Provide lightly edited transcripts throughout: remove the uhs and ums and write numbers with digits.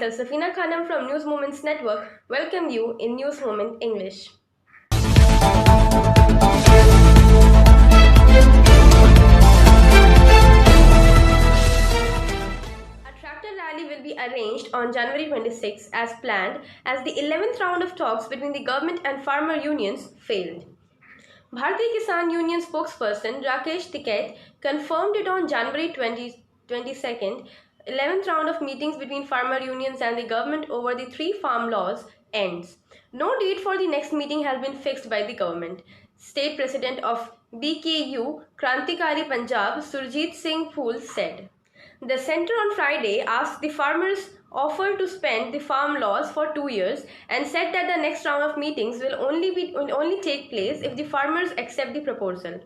Dr. Safina Khanam from News Moments Network welcome you in News Moment English. Rally will be arranged on January 26 as planned as the 11th round of talks between the government and farmer unions failed. Bharatiya Kisan Union spokesperson Rakesh Tikait confirmed it on January 22nd. 11th round of meetings between farmer unions and the government over the three farm laws ends. No date for the next meeting has been fixed by the government. State President of BKU Krantikari Punjab Surjit Singh Phool said. The centre on Friday asked the farmers offer to suspend the farm laws for 2 years and said that the next round of meetings will only take place if the farmers accept the proposal.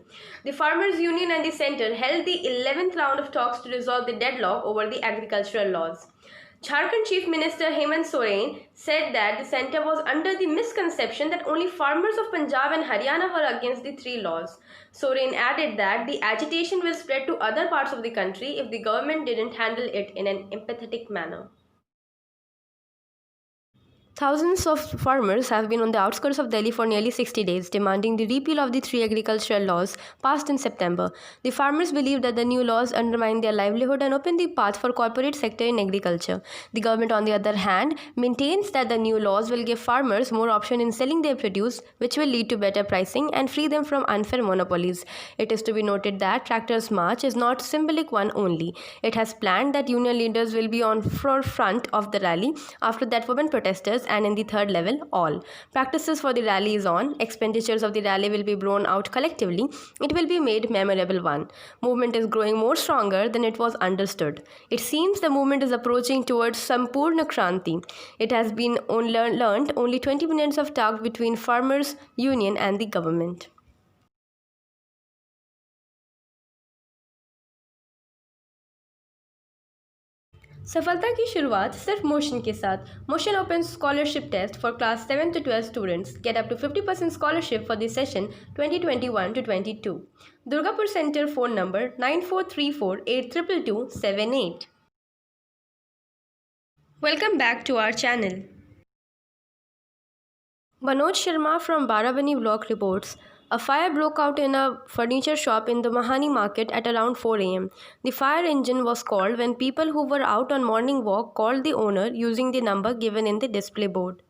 The farmers union and the centre held the 11th round of talks to resolve the deadlock over the agricultural laws. Jharkhand Chief Minister Hemant Soren said that the centre was under the misconception that only farmers of Punjab and Haryana were against the three laws. Soren added that the agitation will spread to other parts of the country if the government didn't handle it in an empathetic manner. Thousands of farmers have been on the outskirts of Delhi for nearly 60 days, demanding the repeal of the three agricultural laws passed in September. The farmers believe that the new laws undermine their livelihood and open the path for corporate sector in agriculture. The government, on the other hand, maintains that the new laws will give farmers more option in selling their produce, which will lead to better pricing and free them from unfair monopolies. It is to be noted that Tractors March is not symbolic one only. It has planned that union leaders will be on forefront of the rally. After that, women protesters and in the third level, all. Practices for the rally is on. Expenditures of the rally will be blown out collectively. It will be made memorable one. Movement is growing more stronger than it was understood. It seems the movement is approaching towards Sampurna Kranti. It has been learned only 20 minutes of talk between farmers, union and the government. सफलता की शुरुआत सिर्फ motion के साथ. Motion opens scholarship test for class 7 to 12 students. Get up to 50% scholarship for the session 2021 to 22. Durgapur Center phone number 9434822278. Welcome back to our channel. Manoj Sharma from Barabani Block reports, a fire broke out in a furniture shop in the Mahani market at around 4 am. The fire engine was called when people who were out on morning walk called the owner using the number given in the display board.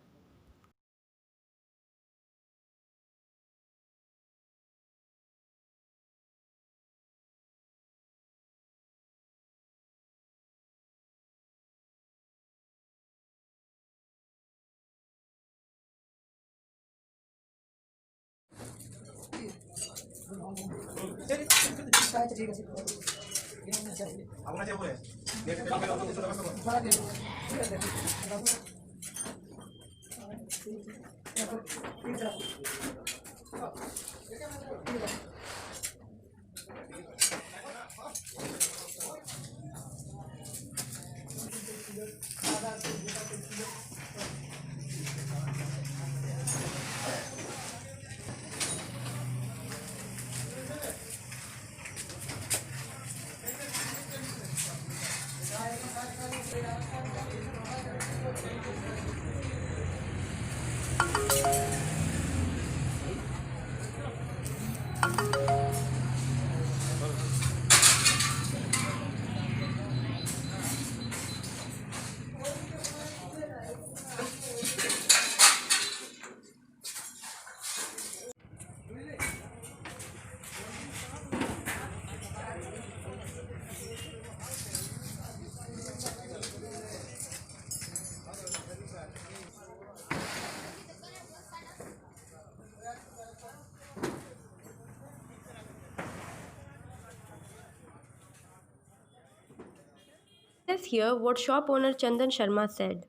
Let's hear what shop owner Chandan Sharma said.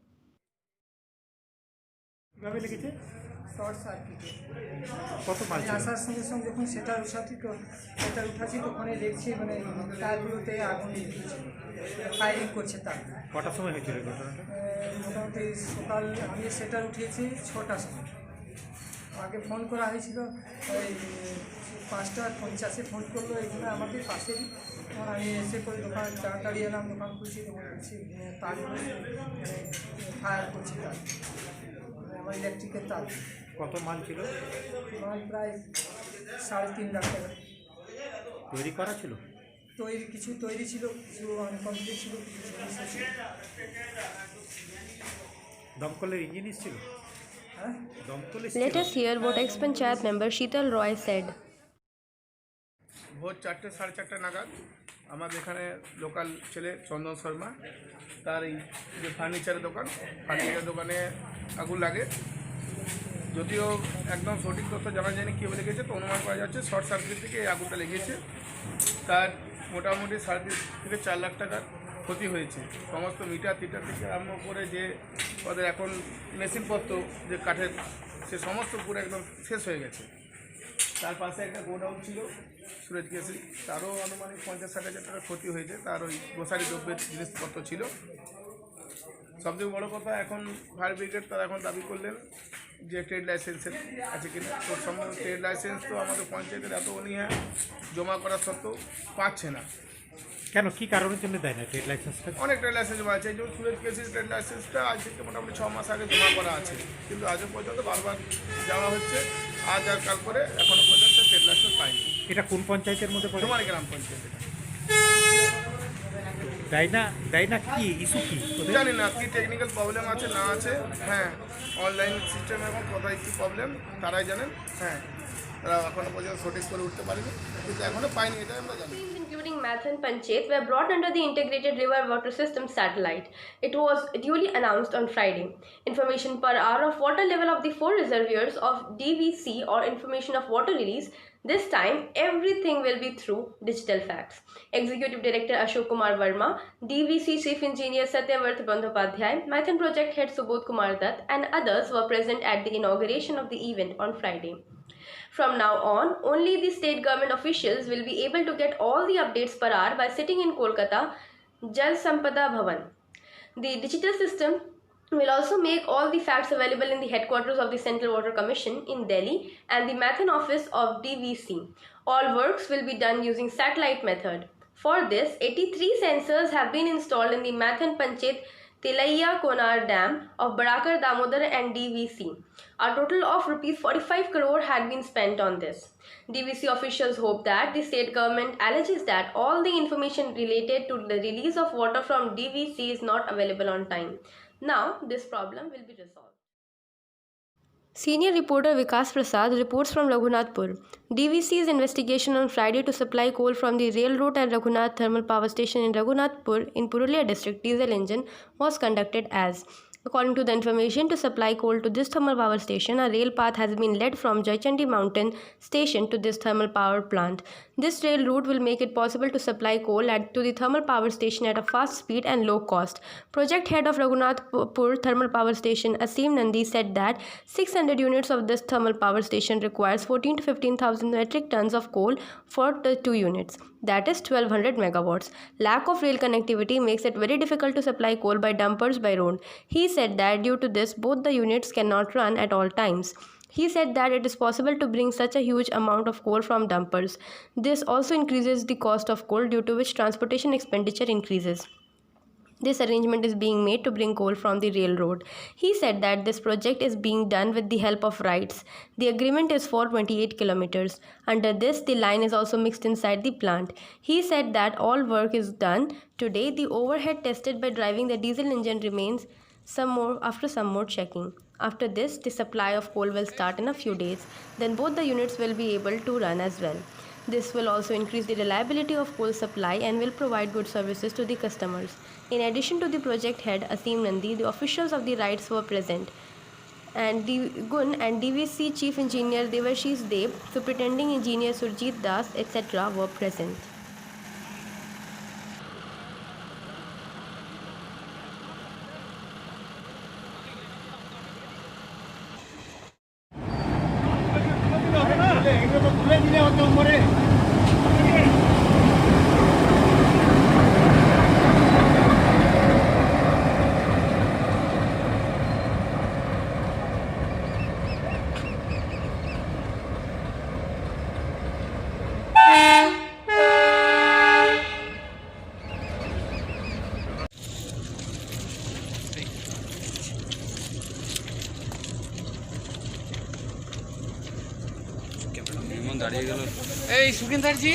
Short সার্কিটে আসার সঙ্গে সঙ্গে যখন সেটা উঠাচ্ছি তখনই দেখছি মানে তারগুলোতে আগুন ফায়ারিং করছে তার। কটার সময় হয়েছিল ঘটনাটা? মোটামুটি সকাল আমি সেটা উঠিয়েছি 6টার সময়। আগে ফোন করা হয়েছিল ওই 5টা 50-এ ফোন করলো, এখানে আমাদের পাশেরই তখন আমি এসে করে দোকান তাড়াতাড়ি এলাম, দোকান খুলছি, তখন খুলছি তার ফায়ার করছি তার, আমার ইলেকট্রিকের তার। কত মাল ছিল? মাল প্রায় 3.5 লাখ টাকা। তৈরি করা ছিল? কিছু তৈরি ছিল, কিছু আনকমপ্লিট ছিল, কিছু সমস্যা ছিল। দমকলের ইঞ্জিন ছিল? হ্যাঁ, দমকলের Let us hear what ex-Panchayat member Sheetal Roy said. ভোর 4টে 4:30 নাগাদ আমাদের এখানে লোকাল ছেলে চন্দন শর্মা, তার এই যে ফার্নিচারের দোকানে আগুন লাগে। যদিও একদম সঠিক তথ্য জানা যায়নি কীভাবে লেগেছে, তো অনুমান করা যাচ্ছে শর্ট সার্কিট থেকে এই আগুনটা লেগেছে। তার মোটামুটি 3.5 থেকে 4 লাখ টাকার ক্ষতি হয়েছে। সমস্ত মিটার টিটার থেকে আরম্ভ করে যে ওদের এখন মেশিনপত্র যে কাঠের, সে সমস্ত পুরো একদম শেষ হয়ে গেছে। তার পাশে একটা গোডাউন ছিল সুরেজ গ্যাসি, তারও আনুমানিক 50-60 হাজার টাকার ক্ষতি হয়েছে। তার ওই গ্রোসারি দ্রব্যের জিনিসপত্র ছিল। সবথেকে বড় কথা, এখন ফায়ার ব্রিগেড তারা এখন দাবি করলেন যে ট্রেড লাইসেন্সের আছে কিনা। তো সম্ভব ট্রেড লাইসেন্স তো আমাদের পঞ্চায়েতের এত অনীহা, জমা করা সত্ত্বেও পাচ্ছে না। কেন, কি কারণের জন্য দেয় না ট্রেড লাইসেন্সটা? অনেক ট্রেড লাইসেন্স আছে, যেমন সুরেজ গ্যাসের ট্রেড লাইসেন্সটা আজ থেকে মোটামুটি 6 মাস আগে জমা করা আছে, কিন্তু আজও পর্যন্ত বারবার যাওয়া হচ্ছে, আজ আর কাল করে এখনও পর্যন্ত ট্রেড লাইসেন্স পাইনি। এটা কোন পঞ্চায়েতের মধ্যে পড়ে? তোমার গ্রাম পঞ্চায়েতে দেয় না কি ইস্যু কি? জানি না কি টেকনিক্যাল প্রবলেম আছে না আছে। হ্যাঁ, অনলাইন সিস্টেম এবং কোথায় কী প্রবলেম তারাই জানেন। হ্যাঁ, তারা এখনও পর্যন্ত সঠিক করে উঠতে পারেনি, কিন্তু এখনও পাইনি, এটাই আমরা জানি। Teams including Mathan Panchayat were brought under the Integrated River Water System satellite. It was duly announced on Friday. Information per hour of water level of the 4 reservoirs of DVC or information of water release. This time, everything will be through digital facts. Executive Director Ashok Kumar Verma, DVC Chief Engineer Satyavarth Bandhopadhyay, Mathan Project Head Subodh Kumar Dutt, and others were present at the inauguration of the event on Friday. From now on, only the state government officials will be able to get all the updates per hour by sitting in Kolkata Jal Sampada Bhavan. The digital system will also make all the facts available in the headquarters of the Central Water Commission in Delhi and the Mathan office of DVC. All works will be done using satellite method. For this, 83 sensors have been installed in the Mathan Panchayat Tilaiya Konar Dam of Barakar Damodar and DVC. A total of rupees 45 crore had been spent on this. DVC officials hope that the state government alleges that all the information related to the release of water from DVC is not available on time. Now, this problem will be resolved. Senior reporter Vikas Prasad reports from Raghunathpur. DVC's investigation on Friday to supply coal from the railroad at Raghunath Thermal Power Station in Raghunathpur in Purulia district diesel engine was conducted as. According to the information, to supply coal to this thermal power station, a rail path has been led from Jaichandi Mountain Station to this thermal power plant. This rail route will make it possible to supply coal to the thermal power station at a fast speed and low cost. Project head of Raghunathpur Thermal Power Station, Asim Nandi, said that 600 units of this thermal power station requires 14 to 15,000 metric tons of coal for the 2 units. That is 1200 megawatts. Lack of rail connectivity makes it very difficult to supply coal by dumpers by road. He said that due to this, both the units cannot run at all times. He said that it is possible to bring such a huge amount of coal from dumpers. This also increases the cost of coal, due to which transportation expenditure increases. This arrangement is being made to bring coal from the railroad. He said that this project is being done with the help of rights. The agreement is for 28 kilometers. Under this, the line is also mixed inside the plant. He said that all work is done. Today, the overhead tested by driving the diesel engine remains after some more checking. After this, the supply of coal will start in a few days. Then both the units will be able to run as well. This will also increase the reliability of coal supply and will provide good services to the customers. In addition to the project head Asim Nandi, the officials of the rights were present, and the GUN and DVC Chief Engineer Devashish Dev, Superintending Engineer Surjit Das, etc. were present. দাঁড়িয়ে গেল এই সুকিন্দারজি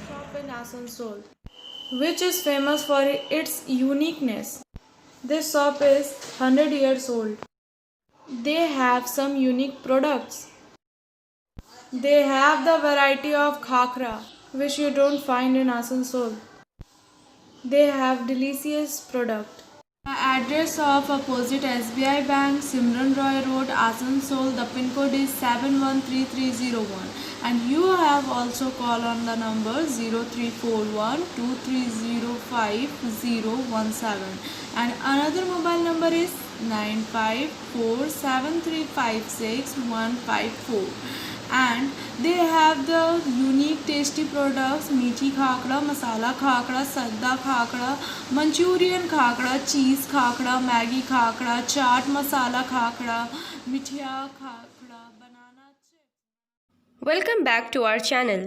Shop in Asansol, which is famous for its uniqueness. This shop is 100 years old. They have some unique products. They have the variety of khakra, which you don't find in Asansol. They have delicious product. The address of opposite SBI Bank, Simran Roy Road, Asansol. The pin code is 713301. And you have also call on the number 0341 2305017. And another mobile number is 9547356154. And they have the unique tasty products: meathi khakra, masala khakra, sadda khakra, Manchurian khakra, cheese khakra, Maggi khakra, chaat masala khakra, mithia khakra, banana chips. Welcome back to our channel.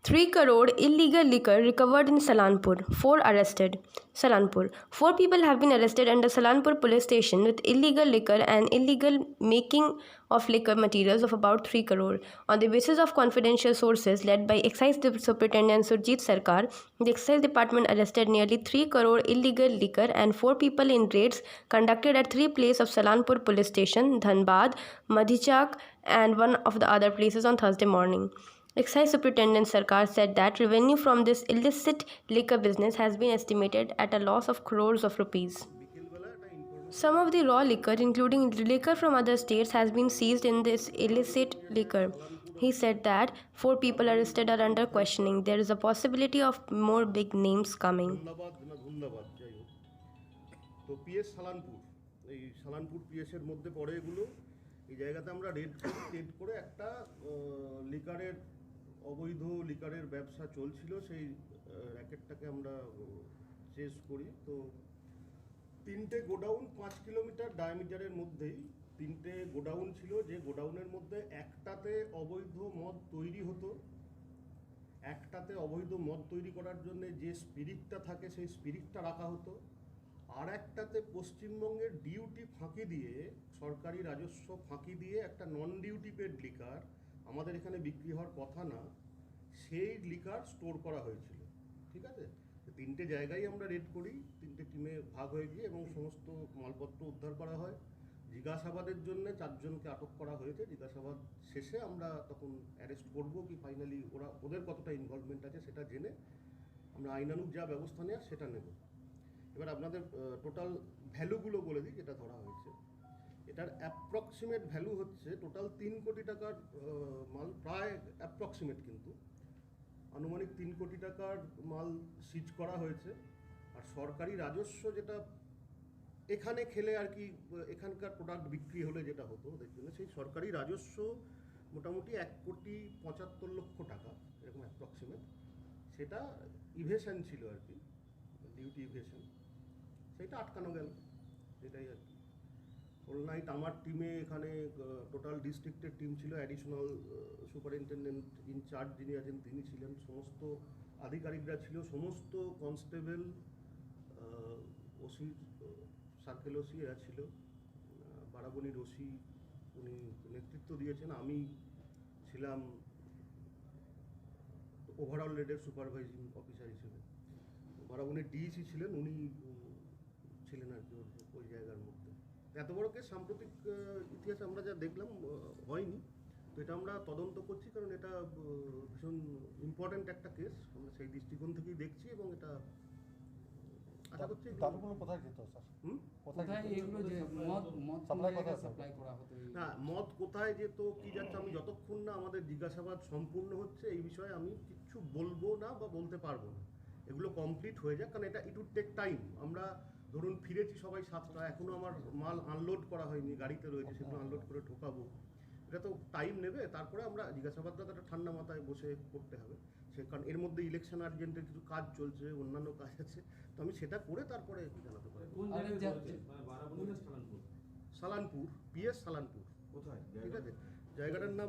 3 crore illegal liquor recovered in Salanpur. 4 arrested. Salanpur. 4 people have been arrested under Salanpur police station with illegal liquor and illegal making of liquor materials of about 3 crore. On the basis of confidential sources led by Excise Superintendent Surjit Sarkar, the Excise Department arrested nearly 3 crore illegal liquor and 4 people in raids conducted at 3 places of Salanpur police station, Dhanbad, Madhichak, and one of the other places on Thursday morning. Excise Superintendent Sarkar said that revenue from this illicit liquor business has been estimated at a loss of crores of rupees. Some of the raw liquor, including liquor from other states, has been seized in this illicit liquor. He said that 4 people arrested are under questioning. There is a possibility of more big names coming. ধন্যবাদ যাই হোক তো PS Salanpur এই সালানপুর পিএসের মধ্যে পড়ে এগুলো এই জায়গাতে আমরা রেড করে একটা লিকারের অবৈধ লিকারের ব্যবসা চলছিল সেই র্যাকেটটাকে আমরা চেস করি তো 3টে গোডাউন 5 কিলোমিটার ডায়ামিটারের মধ্যেই 3টে গোডাউন ছিল যে গোডাউনের মধ্যে একটাতে অবৈধ মদ তৈরি হতো একটাতে অবৈধ মদ তৈরি করার জন্য যে স্পিরিটটা থাকে সেই স্পিরিটটা রাখা হতো আর একটাতে পশ্চিমবঙ্গের ডিউটি ফাঁকি দিয়ে সরকারি রাজস্ব ফাঁকি দিয়ে একটা নন ডিউটি পেড লিকার আমাদের এখানে বিক্রি হওয়ার কথা না সেই লিকার স্টোর করা হয়েছিল ঠিক আছে 3টে জায়গায় আমরা রেড করি 3টে টিমে ভাগ হয়ে গিয়ে এবং সমস্ত মালপত্র উদ্ধার করা হয় জিজ্ঞাসাবাদের জন্য 4 জনকে আটক করা হয়েছে জিজ্ঞাসাবাদ শেষে আমরা তখন অ্যারেস্ট করব কি ফাইনালি ওদের কতটা ইনভলভমেন্ট আছে সেটা জেনে আমরা আইনানুগ যা ব্যবস্থা নেওয়ার সেটা নেব এবার আপনাদের টোটাল ভ্যালুগুলো বলে দিই যেটা ধরা হয়েছে এটার অ্যাপ্রক্সিমেট ভ্যালু হচ্ছে টোটাল 3 কোটি টাকার মাল প্রায় অ্যাপ্রক্সিমেট কিন্তু আনুমানিক 3 কোটি টাকার মাল সিজ করা হয়েছে আর সরকারি রাজস্ব যেটা এখানে খেলে আর কি এখানকার প্রোডাক্ট বিক্রি হলে যেটা হতো ওদের জন্য সেই সরকারি রাজস্ব মোটামুটি 1,75,00,000 টাকা এরকম অ্যাপ্রক্সিমেট সেটা ইভেশন ছিল আর কি ডিউটি ইভেশন সেটা আটকানো গেল এটাই আর কি হোল নাইট আমার টিমে এখানে টোটাল ডিস্ট্রিক্টের টিম ছিল অ্যাডিশনাল সুপারিনটেন্ডেন্ট ইনচার্জ যিনি আছেন তিনি ছিলেন সমস্ত আধিকারিকরা ছিল সমস্ত কনস্টেবল ওসি সার্কেল ওসি এরা ছিল বারাবণীর ওসি উনি নেতৃত্ব দিয়েছেন আমি ছিলাম ওভারঅল রেডের সুপারভাইজিং অফিসার হিসেবে বারাবণীর ডিইসি ছিলেন উনি ছিলেন আর কি ওই জায়গার মধ্যে এত বড় কেস সাম্প্রতিক ইতিহাসে আমরা যা দেখলাম হয়নি তো তো এটা আমরা তদন্ত করছি, কারণ এটা ভীষণ ইম্পর্ট্যান্ট একটা কেস, আমরা সেই দৃষ্টিকোণ থেকেই দেখছি এবং এটা আশা করছি দারুগুলো কোথায় যেত স্যার? কোথায় এগুলো যে মদ সাপ্লাই কোথায় সাপ্লাই করা হতো না, মদ কোথায় যেত কি যাচ্ছে আমি যতক্ষণ না আমাদের জিজ্ঞাসাবাদ সম্পূর্ণ হচ্ছে এই বিষয়ে আমি কিচ্ছু বলবো না বা বলতে পারবো না। এগুলো কমপ্লিট হয়ে যাক, কারণ এটা ইট উড টেক টাইম। আমরা ধরুন ফিরেছি সবাই 7টা, এখনও আমার মাল আনলোড করা হয়নি, গাড়িতে রয়েছে, সেগুলো আনলোড করে ঢোকাবো, এটা তো টাইম নেবে। তারপরে আমরা জিজ্ঞাসাবাদটা একটা ঠান্ডা মাথায় বসে করতে হবে, সে কারণ এর মধ্যে ইলেকশন আর্জেন্টের কিছু কাজ চলছে, অন্যান্য কাজ আছে, তো আমি সেটা করে তারপরে জানাতে পারি। সালানপুর, PS সালানপুর। কোথায়? ঠিক আছে, জায়গাটার নাম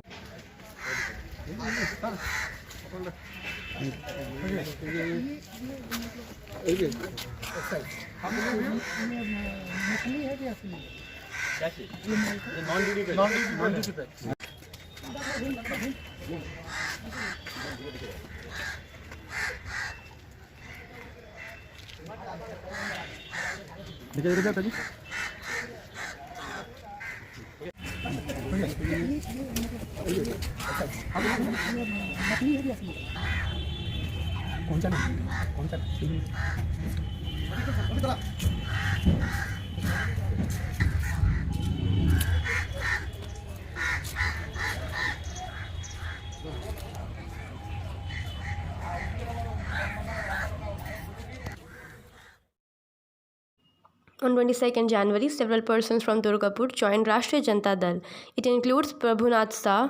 On 22nd January, several persons from Durgapur joined Rashtriya Janata Dal. It includes Prabhunath Shah,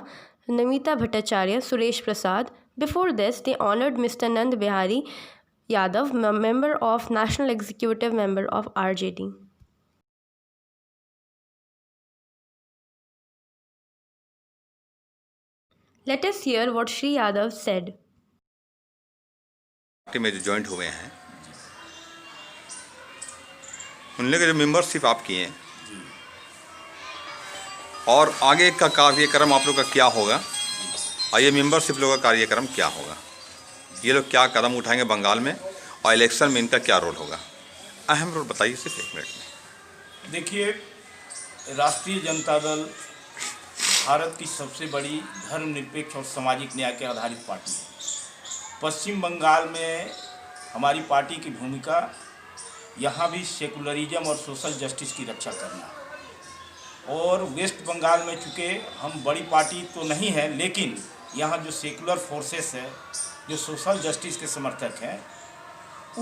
Namita Bhattacharya, Suresh Prasad. Before this, they honored Mr. Nand Bihari Yadav, member of National Executive Member of RJD. Let us hear what Shri Yadav said. Party में जो joint हुए हैं उनने का जो membership आप किए और आगे का कार्यक्रम आप लोग का क्या होगा और ये मेंबरशिप लोगों का कार्यक्रम क्या होगा, ये लोग क्या कदम उठाएंगे बंगाल में और इलेक्शन में इनका क्या रोल होगा, अहम रोल बताइए सिर्फ 1 मिनट में। देखिए, राष्ट्रीय जनता दल भारत की सबसे बड़ी धर्मनिरपेक्ष और सामाजिक न्याय के आधारित पार्टी है। पश्चिम बंगाल में हमारी पार्टी की भूमिका यहाँ भी सेकुलरिज्म और सोशल जस्टिस की रक्षा करना है। और वेस्ट बंगाल में चूँकि हम बड़ी पार्टी तो नहीं है, लेकिन यहाँ जो सेकुलर फोर्सेस है, जो सोशल जस्टिस के समर्थक हैं,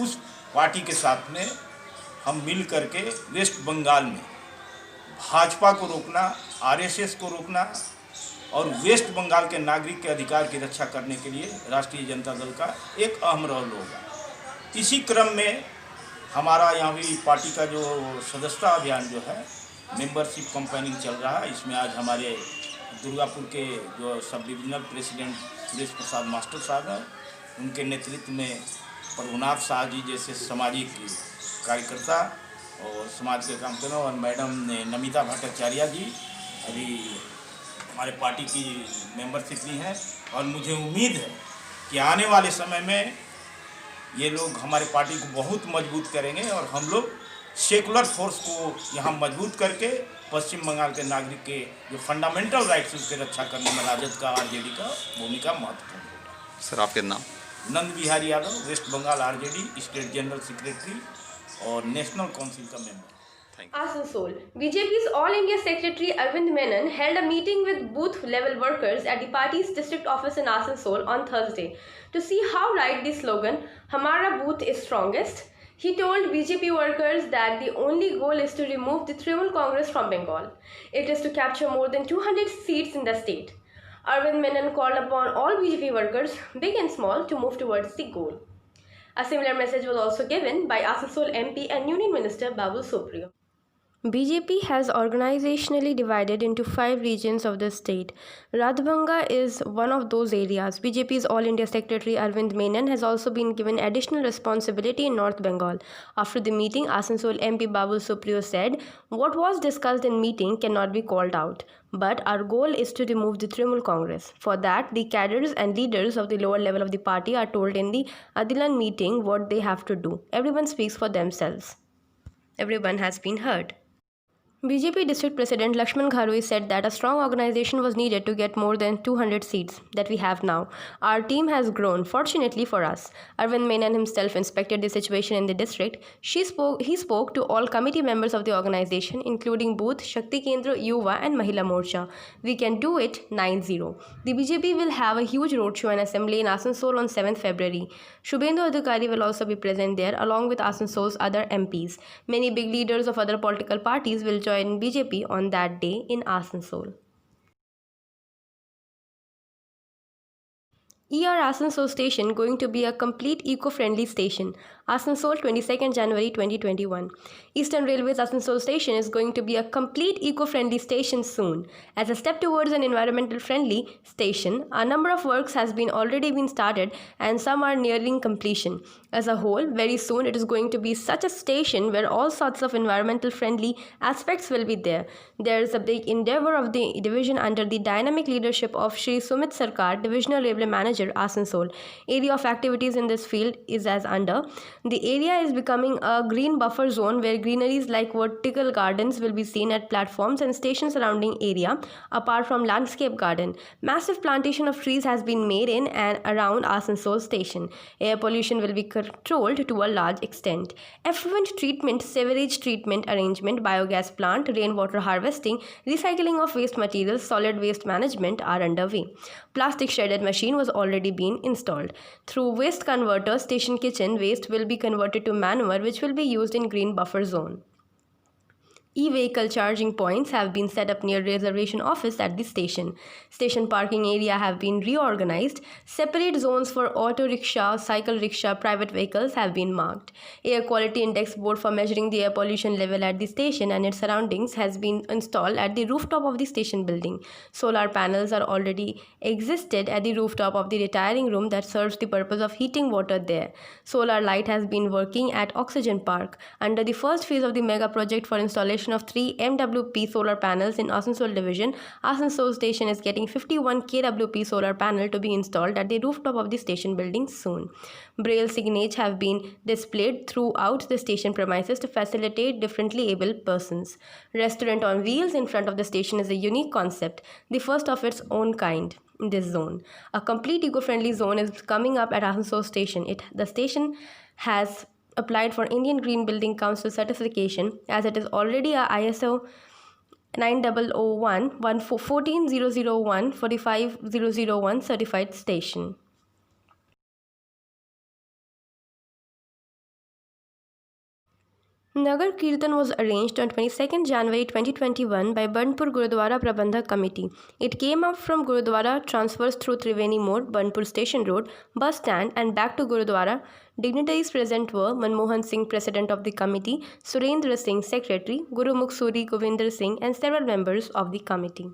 उस पार्टी के साथ में हम मिल करके वेस्ट बंगाल में भाजपा को रोकना, RSS को रोकना और वेस्ट बंगाल के नागरिक के अधिकार की रक्षा करने के लिए राष्ट्रीय जनता दल का एक अहम रोल होगा। इसी क्रम में हमारा यहाँ भी पार्टी का जो सदस्यता अभियान जो है, मेंबरशिप कैंपेनिंग चल रहा है। इसमें आज हमारे दुर्गापुर के जो sub divisional president Suresh Prasad master साहब हैं, उनके नेतृत्व में प्रभुनाथ शाह जी जैसे सामाजिक कार्यकर्ता और समाज के काम करना, और मैडम नमिता भट्टाचार्य जी अभी हमारे पार्टी की मेंबरशिप ली है। और मुझे उम्मीद है कि आने वाले समय में ये लोग हमारे पार्टी को बहुत मजबूत करेंगे और हम लोग सेकुलर फोर्स को यहाँ मजबूत करके पश्चिम बंगाल के नागरिक के जो फंडामेंटल राइट्स उसके रक्षा करने में राजद का, RJD का भूमिका महत्वपूर्ण है। सर आपके नाम? Nand Bihari Yadav, West Bengal RJD state general secretary और नेशनल काउंसिल का member. Asansol. BJP's All India Secretary Arvind Menon held a meeting with booth level workers at the party's district office in Asansol on Thursday to see how right the slogan "Hamara Booth is strongest." He told BJP workers that the only goal is to remove the Trinamool Congress from Bengal. It is to capture more than 200 seats in the state. Arvind Menon called upon all BJP workers, big and small, to move towards the goal. A similar message was also given by Asansol MP and Union Minister Babul Supriyo. BJP has organizationally divided into 5 regions of the state. Radhbanga is one of those areas. BJP's All India Secretary Arvind Menon has also been given additional responsibility in North Bengal. After the meeting, Asansol MP Babul Supriyo said, "What was discussed in meeting cannot be called out. But our goal is to remove the Trinamool Congress. For that, the cadres and leaders of the lower level of the party are told in the Adilan meeting what they have to do. Everyone speaks for themselves. Everyone has been heard." BJP District President Lakshman Gharoi said that a strong organization was needed to get more than 200 seats that we have now. Our team has grown, fortunately for us. Arvind Menon himself inspected the situation in the district. He spoke to all committee members of the organization, including Booth, Shakti Kendra, Yuva and Mahila Morcha. We can do it 9-0. The BJP will have a huge roadshow and assembly in Asansol on 7th February. Shubhendu Adhikari will also be present there along with Asansol's other MPs. Many big leaders of other political parties will join BJP on that day in Asansol. Asansol Station going to be a complete eco-friendly station. Asansol, 22nd January 2021. Eastern Railway's Asansol Station is going to be a complete eco-friendly station soon. As a step towards an environmental friendly station, a number of works has already been started and some are nearing completion. As a whole, very soon it is going to be such a station where all sorts of environmental friendly aspects will be there. There is a big endeavor of the division under the dynamic leadership of Shri Sumit Sarkar, Divisional Railway Manager, Asansol. Area of activities in this field is as under. The area is becoming a green buffer zone where greeneries like vertical gardens will be seen at platforms and station surrounding area apart from landscape garden. Massive plantation of trees has been made in and around Asansol station. Air pollution will be controlled to a large extent. Effluent treatment, sewerage treatment arrangement, biogas plant, rainwater harvesting, recycling of waste materials, solid waste management are underway. Plastic shredded machine was already been installed. Through waste converter, station kitchen waste will be converted to manure which will be used in green buffer zone. E-vehicle charging points have been set up near reservation office at the station. Station parking area have been reorganized. Separate zones for auto rickshaw, cycle rickshaw, private vehicles have been marked. Air quality index board for measuring the air pollution level at the station and its surroundings has been installed at the rooftop of the station building. Solar panels are already existed at the rooftop of the retiring room that serves the purpose of heating water there. Solar light has been working at Oxygen Park. Under the first phase of the mega project for installation of 3 MWP solar panels in Asansol division, Asansol station is getting 51 kWp solar panel to be installed at the rooftop of the station building soon. Braille signage have been displayed throughout the station premises to facilitate differently abled persons. Restaurant on wheels in front of the station is a unique concept, the first of its own kind in this zone. A complete eco-friendly zone is coming up at Asansol station. The station has applied for Indian Green Building Council certification as it is already a ISO 9001 14001 45001 certified station. Nagar Kirtan was arranged on 22nd January 2021 by Burnpur Gurudwara Prabandhak Committee. It came up from Gurudwara, transfers through Triveni Mode, Burnpur Station Road, bus stand and back to Gurudwara. Dignitaries present were Manmohan Singh, President of the Committee, Surendra Singh, Secretary, Gurumukh Suri, Govinder Singh and several members of the committee.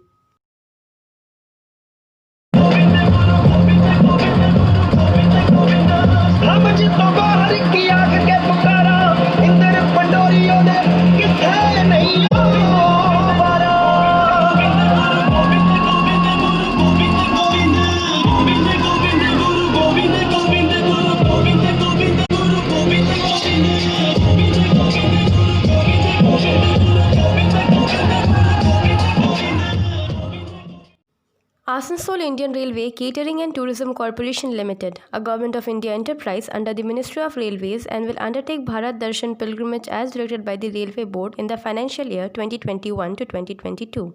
Asansol Indian Railway Catering and Tourism Corporation Limited, a Government of India enterprise under the Ministry of Railways and will undertake Bharat Darshan pilgrimage as directed by the Railway Board in the financial year 2021 to 2022.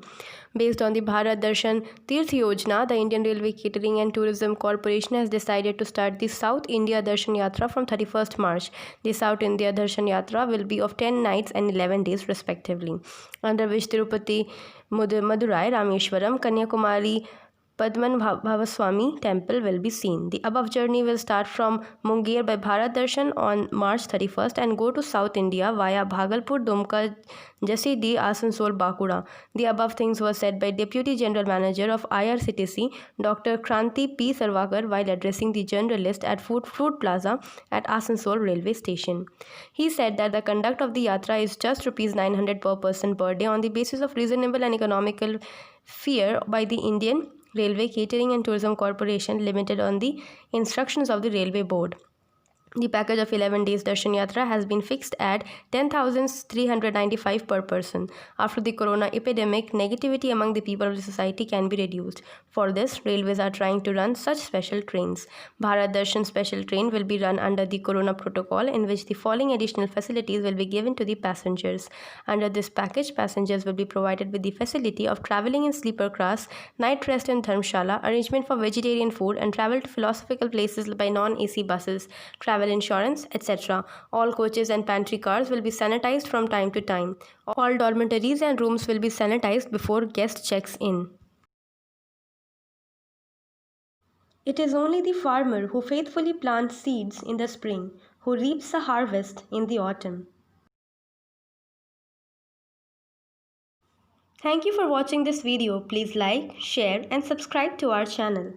Based on the Bharat Darshan Tirth Yojana, the Indian Railway Catering and Tourism Corporation has decided to start the South India Darshan Yatra from 31st March. The South India Darshan Yatra will be of 10 nights and 11 days respectively, under which Tirupati, Madurai, Rameshwaram, Kanyakumari, Padman Bhavaswamy temple will be seen. The above journey will start from Munger by Bharat Darshan on March 31st and go to South India via Bhagalpur, Dumka, Jasidi, Asansol, Bakura. The above things were said by Deputy General Manager of IRCTC, Dr. Kranti P. Sarwakar, while addressing the journalist at Food Plaza at Asansol railway station. He said that the conduct of the yatra is just ₹900 per person per day on the basis of reasonable and economical fare by the Indian Railway Catering and Tourism Corporation Limited on the instructions of the Railway Board. The package of 11 days Darshan Yatra has been fixed at 10,395 per person. After the corona epidemic, negativity among the people of the society can be reduced. For this, railways are trying to run such special trains. Bharat Darshan special train will be run under the corona protocol, in which the following additional facilities will be given to the passengers. Under this package, passengers will be provided with the facility of travelling in sleeper class, night rest in Dharmshala, arrangement for vegetarian food, and travel to philosophical places by non-AC buses, travel insurance, etc. All coaches and pantry cars will be sanitized from time to time. All dormitories and rooms will be sanitized before guest checks in. It is only the farmer who faithfully plants seeds in the spring, who reaps the harvest in the autumn. Thank you for watching this video. Please like, share and subscribe to our channel.